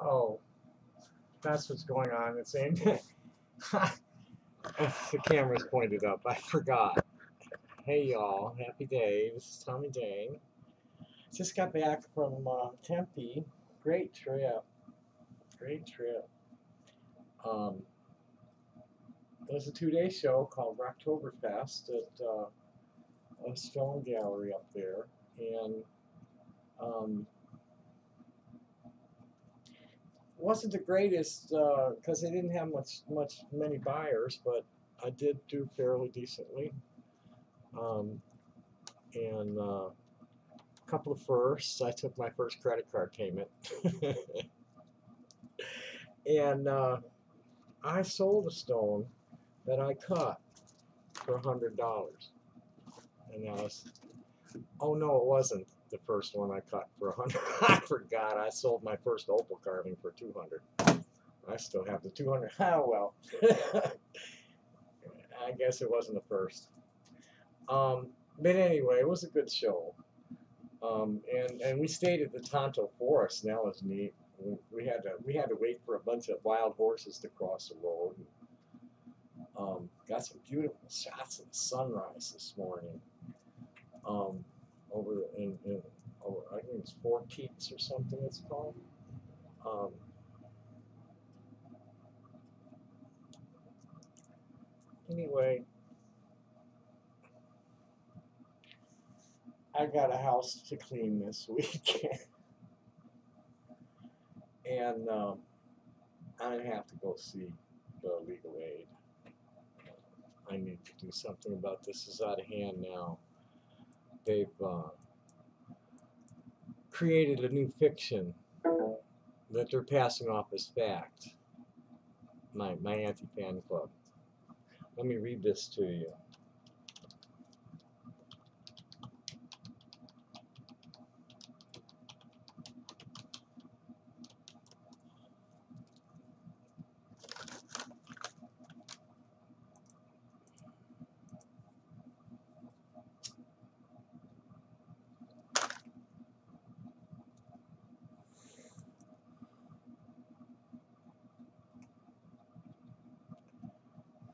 Oh, that's what's going on. It's saying the camera's pointed up. I forgot. Hey y'all, happy day. This is Tommy Dane. Just got back from Tempe. Great trip. Great trip. Um, it was a 2-day show called Rocktoberfest at a stone gallery up there, and wasn't the greatest because they didn't have many buyers, but I did do fairly decently. And a couple of firsts. I took my first credit card payment, and I sold a stone that I cut for $100. And that was, oh no, it wasn't the first one I cut for 100. I forgot. I sold my first opal carving for 200. I still have the 200. Oh well. I guess it wasn't the first. But anyway, it was a good show. And we stayed at the Tonto Forest. And that was neat. We had to wait for a bunch of wild horses to cross the road. Got some beautiful shots of the sunrise this morning. Over I think it's Four Peaks or something it's called. Anyway, I got a house to clean this week, and I have to go see the legal aid. I need to do something about this. This is out of hand now. They've created a new fiction that they're passing off as fact. My anti-fan club. Let me read this to you.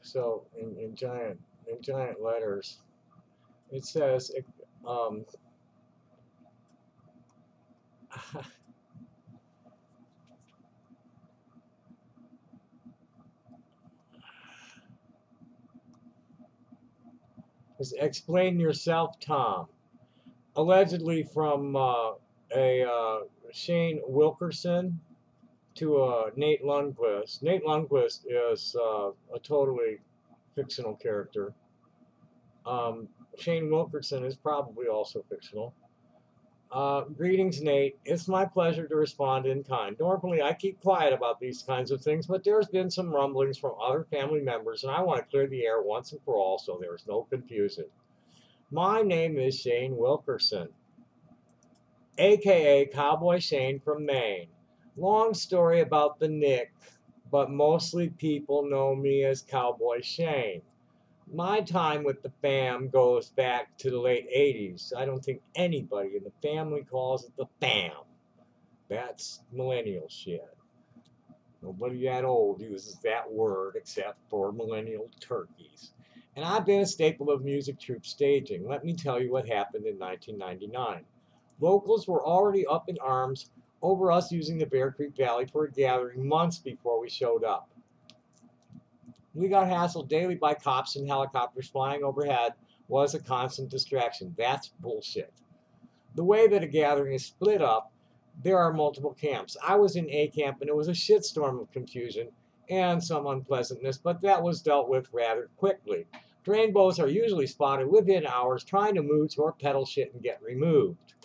So in giant letters, it says explain yourself, Tom. Allegedly from Shane Wilkerson to Nate Lundquist. Nate Lundquist is a totally fictional character. Shane Wilkerson is probably also fictional. Greetings, Nate. It's my pleasure to respond in kind. Normally, I keep quiet about these kinds of things, but there's been some rumblings from other family members, and I want to clear the air once and for all so there's no confusion. My name is Shane Wilkerson, aka Cowboy Shane from Maine. Long story about the Nick, but mostly people know me as Cowboy Shane. My time with the fam goes back to the late 80s. I don't think anybody in the family calls it the fam. That's millennial shit. Nobody that old uses that word except for millennial turkeys. And I've been a staple of music troupe staging. Let me tell you what happened in 1999. Locals were already up in arms over us using the Bear Creek Valley for a gathering months before we showed up. We got hassled daily by cops and helicopters flying overhead was a constant distraction. That's bullshit. The way that a gathering is split up, there are multiple camps. I was in A camp and it was a shitstorm of confusion and some unpleasantness, but that was dealt with rather quickly. Rainbows are usually spotted within hours trying to move to our pedal shit and get removed.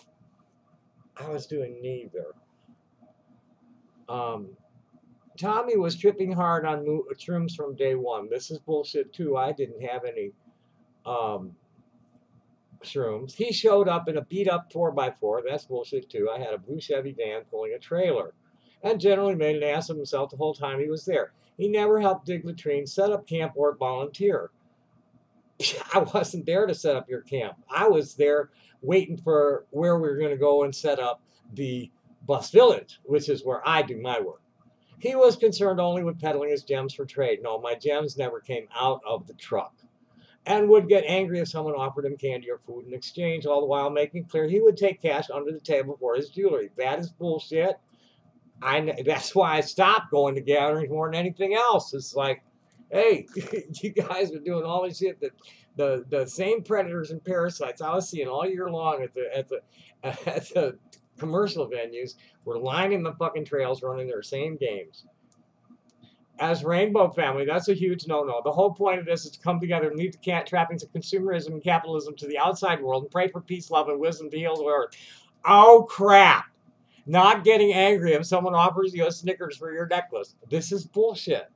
I was doing neither. Tommy was tripping hard on shrooms from day one. This is bullshit too. I didn't have any shrooms. He showed up in a beat up 4x4. That's bullshit too. I had a blue Chevy van pulling a trailer and generally made an ass of himself the whole time he was there. He never helped dig latrines, set up camp, or volunteer. I wasn't there to set up your camp. I was there waiting for where we were going to go and set up the Bus Village, which is where I do my work. He was concerned only with peddling his gems for trade. No, my gems never came out of the truck. And would get angry if someone offered him candy or food in exchange, all the while making clear he would take cash under the table for his jewelry. That is bullshit. That's why I stopped going to gatherings more than anything else. It's like, hey, you guys are doing all this shit that the same predators and parasites I was seeing all year long at the commercial venues were lining the fucking trails running their same games. As Rainbow Family, that's a huge no-no. The whole point of this is to come together and leave the cat trappings of consumerism and capitalism to the outside world and pray for peace, love, and wisdom to heal the earth. Oh, crap. Not getting angry if someone offers you a Snickers for your necklace. This is bullshit.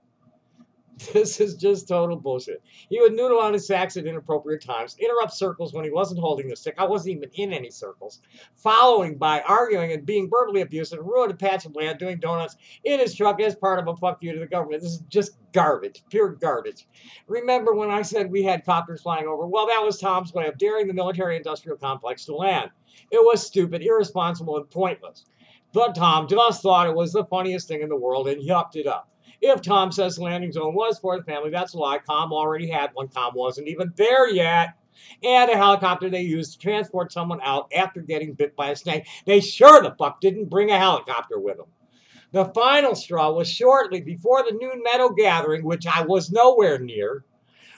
This is just total bullshit. He would noodle on his sacks at inappropriate times, interrupt circles when he wasn't holding the stick. I wasn't even in any circles. Following by arguing and being verbally abusive, and ruined a patch of land doing donuts in his truck as part of a fuck you to the government. This is just garbage, pure garbage. Remember when I said we had copters flying over? Well, that was Tom's way of daring the military-industrial complex to land. It was stupid, irresponsible, and pointless. But Tom just thought it was the funniest thing in the world and yucked it up. If Tom says the landing zone was for the family, that's a lie. Com already had one. Com wasn't even there yet. And a helicopter they used to transport someone out after getting bit by a snake. They sure the fuck didn't bring a helicopter with them. The final straw was shortly before the Noon Meadow gathering, which I was nowhere near,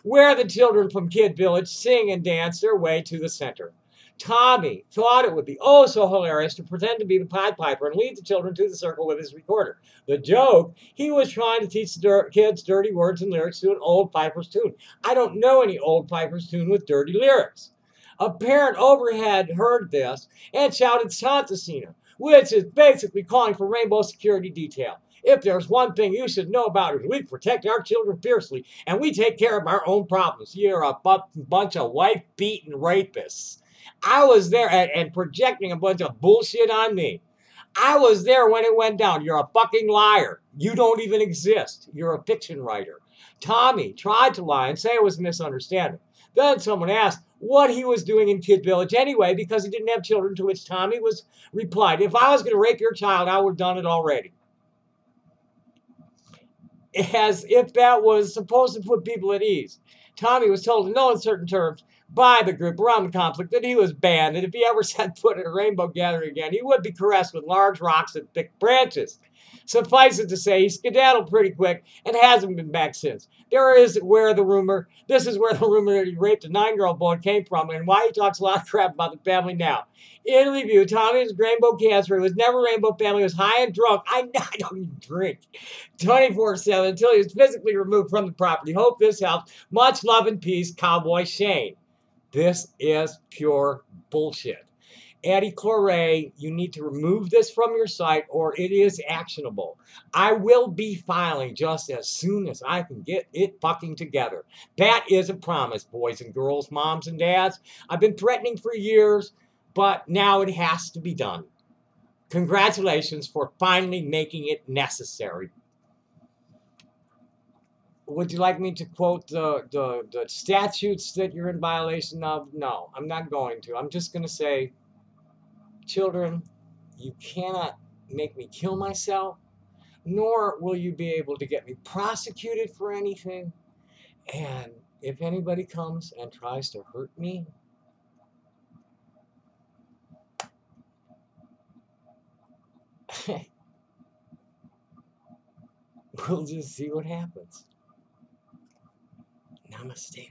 where the children from Kid Village sing and dance their way to the center. Tommy thought it would be oh so hilarious to pretend to be the Pied Piper and lead the children to the circle with his recorder. The joke, he was trying to teach the kids dirty words and lyrics to an old Piper's tune. I don't know any old Piper's tune with dirty lyrics. A parent overhead heard this and shouted Santa Cena, which is basically calling for rainbow security detail. If there's one thing you should know about it, we protect our children fiercely and we take care of our own problems. You're a bunch of wife-beating rapists. I was there and projecting a bunch of bullshit on me. I was there when it went down. You're a fucking liar. You don't even exist. You're a fiction writer. Tommy tried to lie and say it was a misunderstanding. Then someone asked what he was doing in Kid Village anyway because he didn't have children, to which Tommy replied, if I was going to rape your child, I would have done it already. As if that was supposed to put people at ease. Tommy was told in no uncertain terms by the group around the conflict that he was banned, and if he ever set foot at a rainbow gathering again, he would be caressed with large rocks and thick branches. Suffice it to say, he skedaddled pretty quick and hasn't been back since. This is where the rumor that he raped a 9-year-old boy came from, and why he talks a lot of crap about the family now. In review, Tommy's rainbow cancer. He was never rainbow family. He was high and drunk. I don't even drink. 24/7 until he was physically removed from the property. Hope this helps. Much love and peace, Cowboy Shane. This is pure bullshit. Addie Cloray, you need to remove this from your site or it is actionable. I will be filing just as soon as I can get it fucking together. That is a promise, boys and girls, moms and dads. I've been threatening for years, but now it has to be done. Congratulations for finally making it necessary. Would you like me to quote the statutes that you're in violation of? No, I'm not going to. I'm just going to say, children, you cannot make me kill myself, nor will you be able to get me prosecuted for anything. And if anybody comes and tries to hurt me, we'll just see what happens. Namaste.